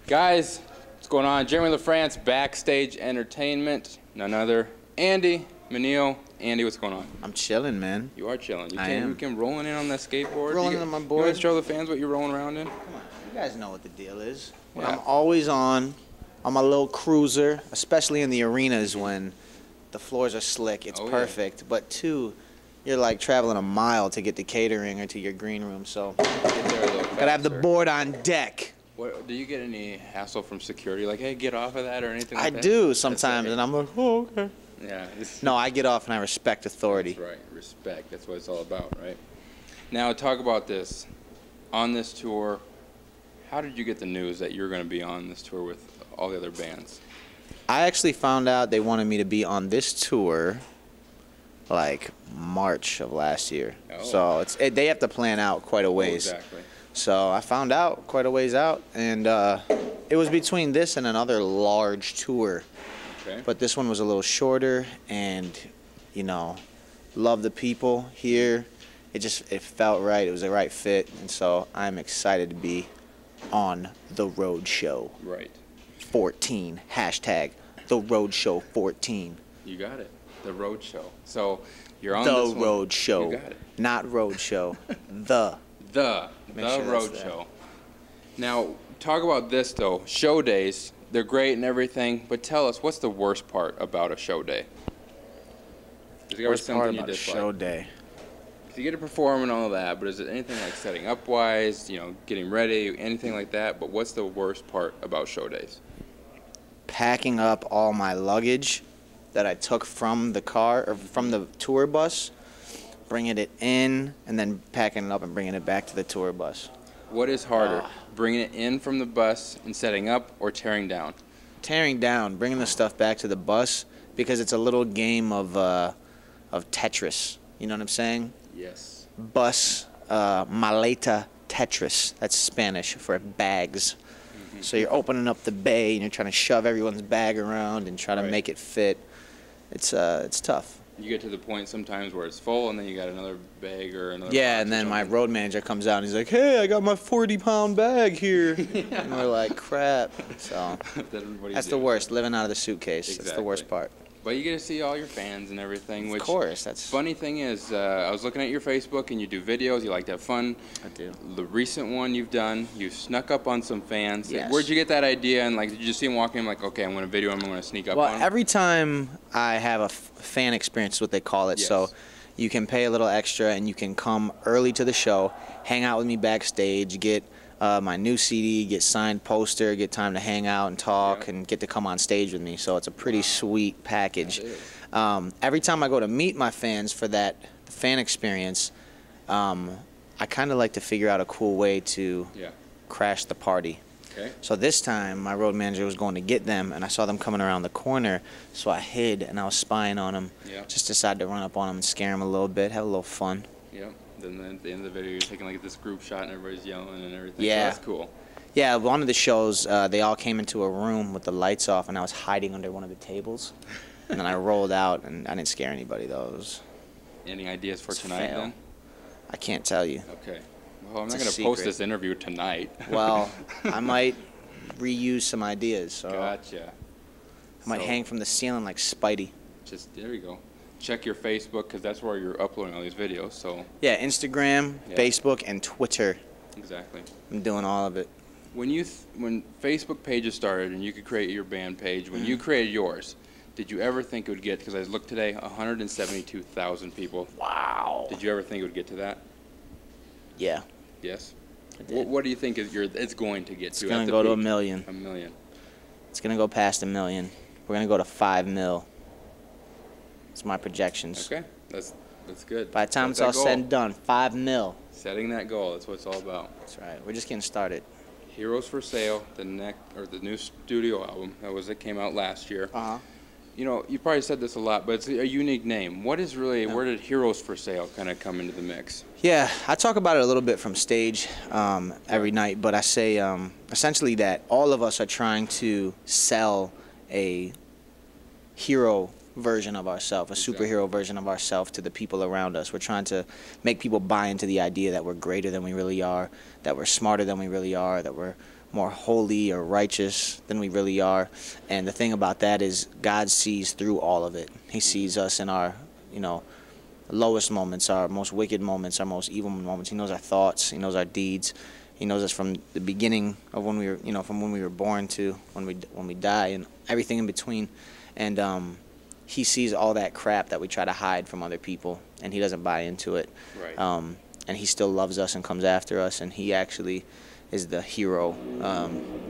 Guys, what's going on? Jeremy Lafrentz, Backstage Entertainment. None other. Andy Mineo. Andy, what's going on? I'm chilling, man. You are chilling. I am. You came rolling in on that skateboard. Rolling on my board. You want to show the fans what you're rolling around in? Come on, you guys know what the deal is. When Yeah. I'm always on my little cruiser, especially in the arenas when the floors are slick, it's Oh, yeah. perfect. But two, you're like traveling a mile to get to catering or to your green room, so Get there a little gotta have the faster. board on deck. What, do you get any hassle from security? Like, hey, get off of that or anything like I that? do sometimes, and I'm like, oh, okay. Yeah. No, I get off and I respect authority. That's right. Respect. That's what it's all about, right? Now, talk about this. On this tour, how did you get the news that you're going to be on this tour with all the other bands? I actually found out they wanted me to be on this tour like March of last year. Oh. So they have to plan out quite a ways. Exactly. So I found out quite a ways out, and it was between this and another large tour. Okay. But this one was a little shorter, and, you know, love the people here. It felt right. It was the right fit, and so I'm excited to be on the road show. Right. 14 hashtag the road show 14. You got it. The road show. So you're on The this one. road show, You got it. not road show. The Make sure that's road there. show. Now, talk about this though. Show days, they're great and everything, but tell us, what's the worst part about a show day? Is there worst part something you about a dislike? show day. You get to perform and all that, but is it anything like setting up wise, you know, getting ready, anything like that? But what's the worst part about show days? Packing up all my luggage that I took from the car or from the tour bus, bringing it in, and then packing it up and bringing it back to the tour bus. What is harder, bringing it in from the bus and setting up, or tearing down? Tearing down, bringing the stuff back to the bus, because it's a little game of Tetris. You know what I'm saying? Yes. Bus maleta Tetris. That's Spanish for bags. So you're opening up the bay and you're trying to shove everyone's bag around and try to Right. make it fit. It's tough. You get to the point sometimes where it's full, and then you got another bag or another. Yeah, box and or then my something. road manager comes out and he's like, "Hey, I got my 40-pound bag here." And we're like, "Crap." So Then what do you that's do? the worst. Living out of the suitcase. That's the worst Exactly. part. But you get to see all your fans and everything. Which, Of course, that's. funny thing is, I was looking at your Facebook, and you do videos. You like to have fun. I do. The recent one you've done, you snuck up on some fans. Yes. Where'd you get that idea? And like, did you just see them walking? I'm like, okay, I'm gonna video him. I'm gonna sneak up Well, on him. every time I have a fan experience, is what they call it. Yes. So you can pay a little extra and you can come early to the show, hang out with me backstage, get my new CD, get signed poster, get time to hang out and talk, Yep. and get to come on stage with me. So it's a pretty sweet package. It is. Every time I go to meet my fans for that fan experience, I kind of like to figure out a cool way to Yeah. crash the party. Okay. So this time, my road manager was going to get them, and I saw them coming around the corner, so I hid, and I was spying on them. Yeah. Just decided to run up on them and scare them a little bit, have a little fun. Yep. Then at the end of the video, you're taking like this group shot, and everybody's yelling and everything. Yeah. So that's cool. Yeah, one of the shows, they all came into a room with the lights off, and I was hiding under one of the tables. And then I rolled out, and I didn't scare anybody, though. Any ideas for It's a tonight fail. then? I can't tell you. Okay. Well, I'm It's not a gonna post secret. this interview tonight. Well, I might reuse some ideas, so Gotcha. I might So- hang from the ceiling like Spidey. Just there you go. Check your Facebook, because that's where you're uploading all these videos. So Yeah, Instagram, Yeah. Facebook, and Twitter. exactly. I'm doing all of it. When Facebook pages started and you could create your band page, when you created yours, did you ever think it would get? Because I looked today, 172,000 people. Wow. Did you ever think it would get to that? Yeah, Yes. I did. What do you think it's going to get It's to? gonna at the go to peak? 1 million. 1 million. It's gonna go past 1 million. We're gonna go to 5 mil. It's my projections. Okay, that's good. By the time Set it's that all goal. said and done, 5 mil. Setting that goal, that's what it's all about. That's right. We're just getting started. Heroes for Sale, the new studio album that came out last year. Uh-huh. You know, you probably said this a lot, but it's a unique name. What is really, where did Heroes for Sale kind of come into the mix? Yeah, I talk about it a little bit from stage every night, but I say essentially that all of us are trying to sell a hero version of ourselves, a superhero version of ourselves to the people around us. We're trying to make people buy into the idea that we're greater than we really are, that we're smarter than we really are, that we're more holy or righteous than we really are. And the thing about that is God sees through all of it. He sees us in our, lowest moments, our most wicked moments, our most evil moments. He knows our thoughts. He knows our deeds. He knows us from the beginning of when we were, from when we were born to when we die, and everything in between. And he sees all that crap that we try to hide from other people, and he doesn't buy into it. Right. And he still loves us and comes after us, and he actually is the hero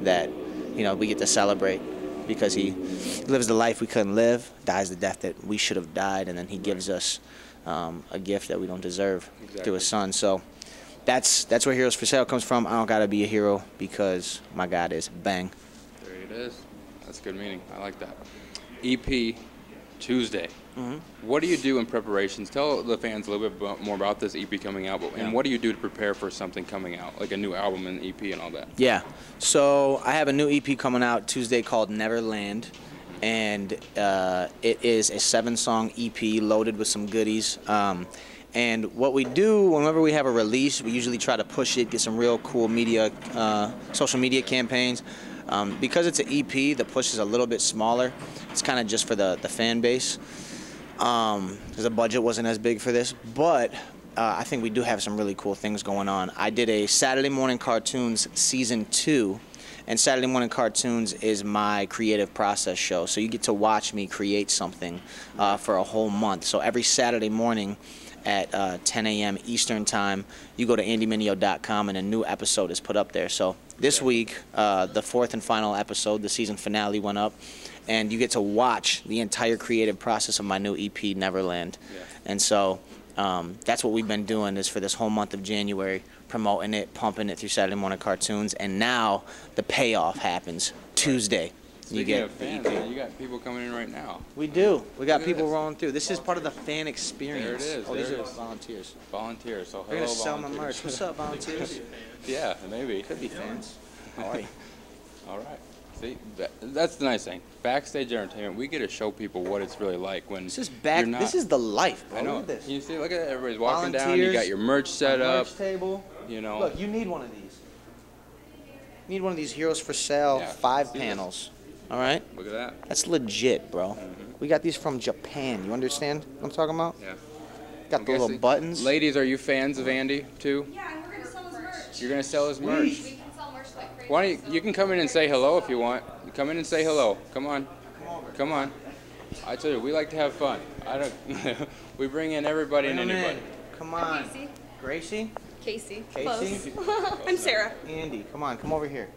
that we get to celebrate, because he lives the life we couldn't live, dies the death that we should have died, and then he gives us a gift that we don't deserve through his son. So that's where Heroes for Sale comes from. I don't gotta be a hero because my God is. Bang. There it is. That's good meaning. I like that. EP Tuesday. Mm-hmm. What do you do in preparations? Tell the fans a little bit more about this EP coming out, and what do you do to prepare for something coming out, like a new album and EP and all that? Yeah. So I have a new EP coming out Tuesday called Neverland, and it is a 7-song EP loaded with some goodies. And what we do whenever we have a release, we usually try to push it, get some real cool media, social media campaigns. Because it's an EP, the push is a little bit smaller. It's kind of just for the fan base. Because the budget wasn't as big for this. But I think we do have some really cool things going on. I did a Saturday Morning Cartoons Season 2. And Saturday Morning Cartoons is my creative process show. So you get to watch me create something for a whole month. So every Saturday morning at 10 a.m. Eastern Time, you go to andymineo.com and a new episode is put up there. So this week, the 4th and final episode, the season finale, went up, and you get to watch the entire creative process of my new EP, Neverland. Yeah. And so that's what we've been doing is for this whole month of January, promoting it, pumping it through Saturday Morning Cartoons, and now the payoff happens Tuesday. Speaking of fans, man, you got people coming in right now. We do. We got people rolling through. This is part of the fan experience. There it is. Oh, these there are it is. Volunteers. Volunteers. So We're hello, going to sell my volunteers. merch. What's up, volunteers? Yeah, maybe. Could be fans. How are you? All right. See, that's the nice thing. Backstage Entertainment, we get to show people what it's really like when This is you're not. This is the life, bro. I know. Look at this. You see, look at it. Everybody's walking down. You Volunteers, got your merch set up. Merch table. Look, you need one of these. You need one of these Heroes for Sale 5 panels. All right? Look at that. That's legit, bro. We got these from Japan. You understand what I'm talking about? Yeah. Got the little buttons. Ladies, are you fans of Andy too? Yeah, and we're going to sell his merch. You're gonna sell his merch. We can sell merch like crazy. Why don't you can come in and say hello if you want. Come in and say hello. Come on. Come on. I tell you, we like to have fun. I don't. We bring in everybody and anybody. Come on. Casey. Gracie? Casey. Casey? Close. I'm Sarah. Andy, come on. Come over here.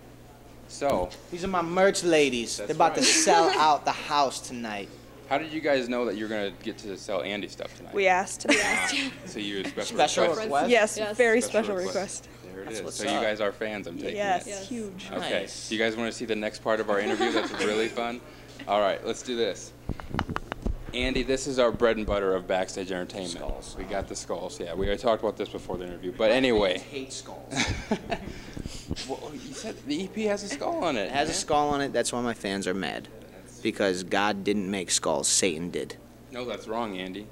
So, These are my merch ladies. That's They're about to right. sell out the house tonight. how did you guys know that you're gonna get to sell Andy stuff tonight? We asked. So you special Special request? request? Yes, Yes. very Special special request. request. There it That's is. what's So you up. guys are fans, I'm taking Yes, it. Yes. huge. Okay. Nice. Do you guys want to see the next part of our interview? That's really fun. All right, let's do this. Andy, this is our bread and butter of Backstage Entertainment. Skulls. We got the skulls. Yeah, we already talked about this before the interview. But anyway, Hate skulls. well, you said the EP has a skull on it. It has a man. skull on it. That's why my fans are mad. Because God didn't make skulls. Satan did. No, that's wrong, Andy.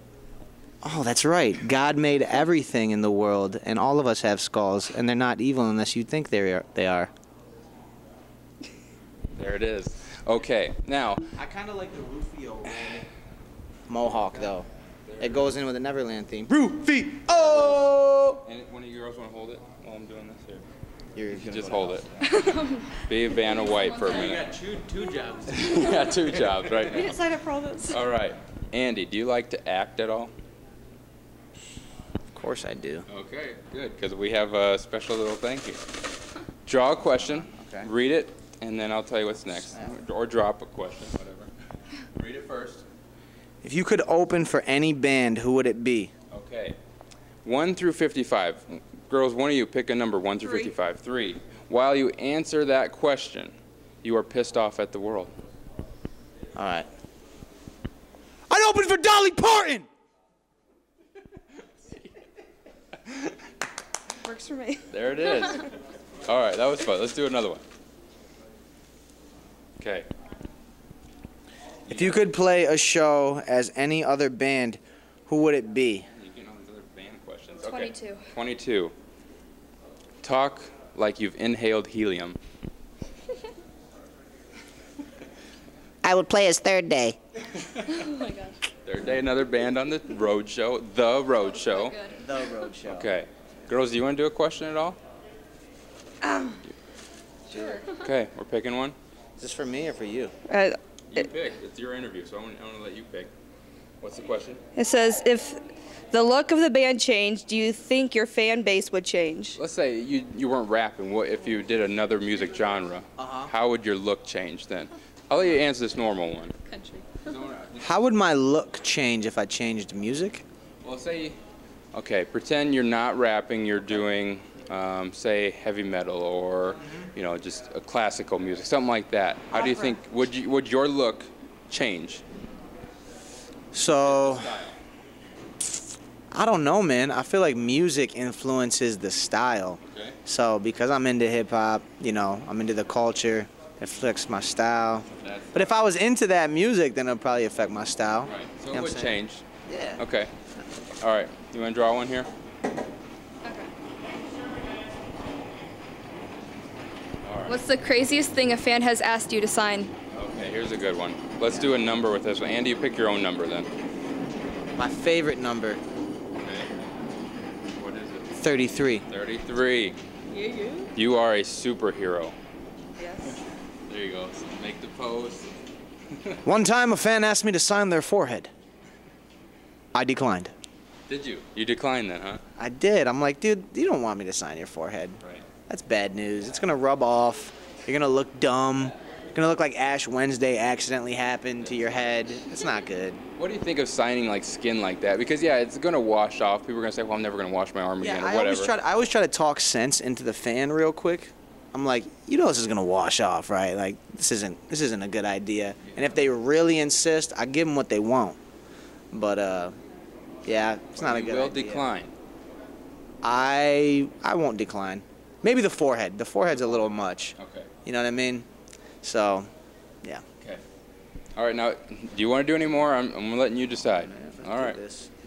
Oh, that's right. God made everything in the world, and all of us have skulls, and they're not evil unless you think they are. There it is. Okay, now, I kind of like the Rufio mohawk, though. It goes in with the Neverland theme. Rufio! and one of you girls want to hold it while I'm doing this? Here. You're You gonna just go hold it. Be a Vanna White for a minute. two jobs. You got 2 jobs right We now. didn't sign up for all this. All right. Andy, do you like to act at all? Of course I do. Okay, good, because we have a special little thing here. Draw a question, Okay. read it, and then I'll tell you what's next. Or drop a question, whatever. Read it first. If you could open for any band, who would it be? Okay. 1 through 55. Girls, one of you pick a number 1 through 3. 55. 3. While you answer that question, you are pissed off at the world. All right. I'd open for Dolly Parton! Works for me. There it is. All right, that was fun. Let's do another one. Okay. If you could play a show as any other band, who would it be? You know, these other band questions. 22. Okay. 22. Talk like you've inhaled helium. I would play as Third Day. Oh my gosh. Third Day, another band on the road show. The road show. Good. The Road Show. Okay. Girls, do you want to do a question at all? Sure. Okay, we're picking one. Is this for me or for you? You pick. It's your interview, so I want to let you pick. What's the question? It says, if the look of the band changed, do you think your fan base would change? Let's say you weren't rapping. What if you did another music genre? How would your look change then? I'll let you answer this normal one. Country. How would my look change if I changed music? Well, say, okay, pretend you're not rapping. You're doing, say, heavy metal or, you know, just a classical music, something like that. How do you think would your look change? So, I don't know, man. I feel like music influences the style. Okay. So, because I'm into hip hop, you know, I'm into the culture, it affects my style. But if I was into that music, then it'll probably affect my style. Right. So You know it what would I'm saying? change. Yeah. Okay. All right. You want to draw one here? Okay. All right. What's the craziest thing a fan has asked you to sign? Okay. Here's a good one. Let's do a number with this one. Andy, you pick your own number then. My favorite number, Okay. What is it? 33. 33. You are a superhero. Yes. There you go. So make the pose. One time a fan asked me to sign their forehead. I declined. Did you? You declined then, huh? I did. I'm like, dude, you don't want me to sign your forehead. Right. That's bad news. It's going to rub off. You're going to look dumb. You're going to look like Ash Wednesday accidentally happened to your head. It's not good. What do you think of signing like skin like that? Because yeah, it's gonna wash off. People are gonna say, "Well, I'm never gonna wash my arm again," or I whatever. always try to talk sense into the fan real quick. I'm like, you know this is going to wash off, right? Like, this isn't a good idea. And if they really insist, I give them what they want. But, yeah, it's not a good idea. You will decline. I won't decline. Maybe the forehead. The forehead's a little much. Okay. You know what I mean? So, yeah. Okay. All right. Now, do you want to do any more? I'm letting you decide. All right.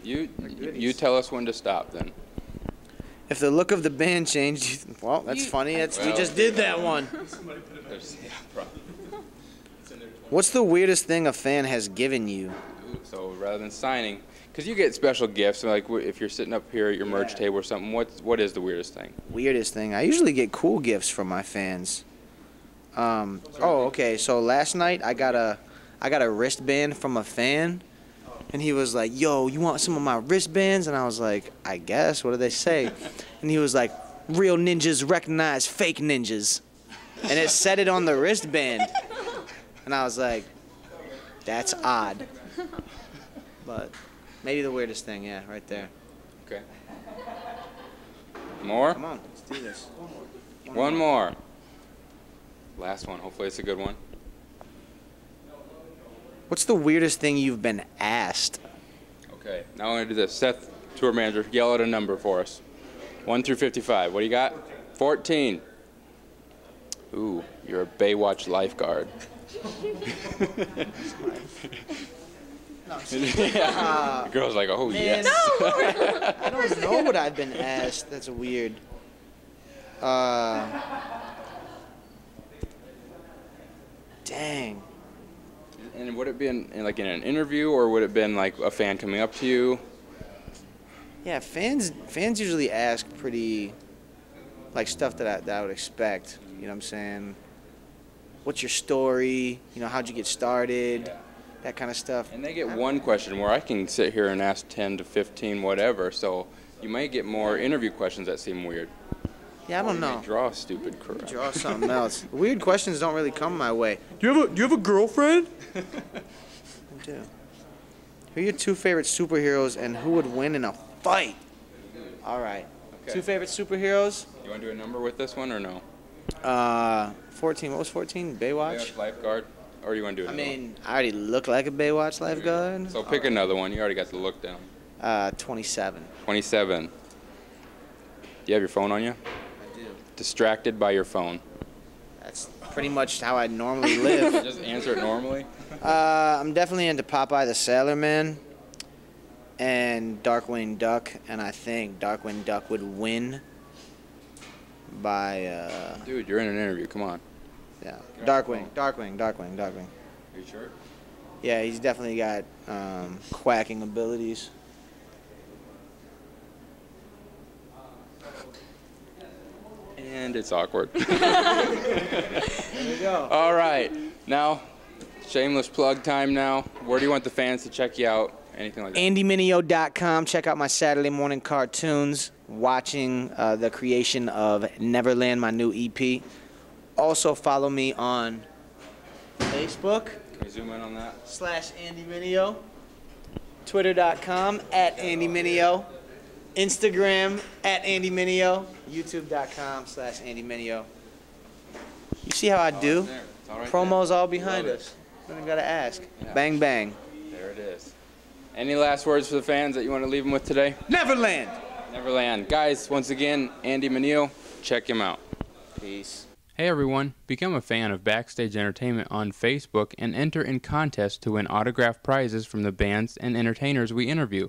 You tell us when to stop then. If the look of the band changed, well, that's funny. We just did that one. What's the weirdest thing a fan has given you? So rather than signing, because you get special gifts, like if you're sitting up here at your merch table or something, what is the weirdest thing? Weirdest thing? I usually get cool gifts from my fans. Okay. So last night I got a wristband from a fan, and he was like, "Yo, you want some of my wristbands?" And I was like, "I guess." What did they say? And he was like, "Real ninjas recognize fake ninjas," and it said it on the wristband. And I was like, "That's odd." But maybe the weirdest thing, yeah, right there. Okay. More? Come on, let's do this. One more. Last one. Hopefully it's a good one. What's the weirdest thing you've been asked? Okay. Now I'm going to do this. Seth, tour manager, yell out a number for us. 1 through 55. What do you got? 14. Ooh, you're a Baywatch lifeguard. Yeah. The girl's like, oh, Man. yes. I don't know what I've been asked. That's weird. Dang. And would it be like in an interview, or would it been like a fan coming up to you? Yeah, fans usually ask pretty, like, stuff that I would expect. You know what I'm saying? What's your story? You know, how'd you get started? That kind of stuff. And they get one question where I can sit here and ask 10 to 15, whatever. So you might get more interview questions that seem weird. Yeah, I don't You know. may draw stupid crap. Draw something else. Weird questions don't really come my way. Do you have a girlfriend? I do. Who are your two favorite superheroes, and who would win in a fight? All right. Okay. Two favorite superheroes? You want to do a number with this one or no? 14. What was 14? Baywatch? Lifeguard? Or you want to do I another mean, I already look like a Baywatch lifeguard. one? So pick another one. You already got the look down. 27. 27. Do you have your phone on you? I do. Distracted by your phone. That's pretty much how I normally live. Just answer it normally. I'm definitely into Popeye the Sailor Man and Darkwing Duck, and I think Darkwing Duck would win by, Dude, you're in an interview. Come on. yeah, Darkwing. Are you sure? Yeah, he's definitely got quacking abilities. And it's awkward. There we go. All right. Now, shameless plug time now. Where do you want the fans to check you out? Anything like that? AndyMineo.com. Check out my Saturday morning cartoons. Watching the creation of Neverland, my new EP. Also follow me on Facebook Can we zoom in on that? /Andy Mineo. Twitter.com @AndyMineo. Instagram @AndyMineo. YouTube.com /Andy Mineo. You see how I do? There. It's all right Promos there. all behind Love it. us. Don't even gotta ask. Yeah. Bang bang. There it is. Any last words for the fans that you want to leave them with today? Neverland. Neverland. Guys, once again, Andy Mineo, check him out. Peace. Hey everyone, become a fan of Backstage Entertainment on Facebook and enter in contests to win autographed prizes from the bands and entertainers we interview.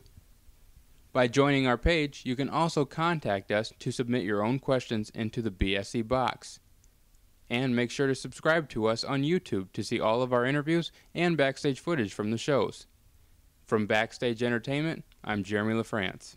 By joining our page, you can also contact us to submit your own questions into the BSE box. And make sure to subscribe to us on YouTube to see all of our interviews and backstage footage from the shows. From Backstage Entertainment, I'm Jeremy Lafrentz.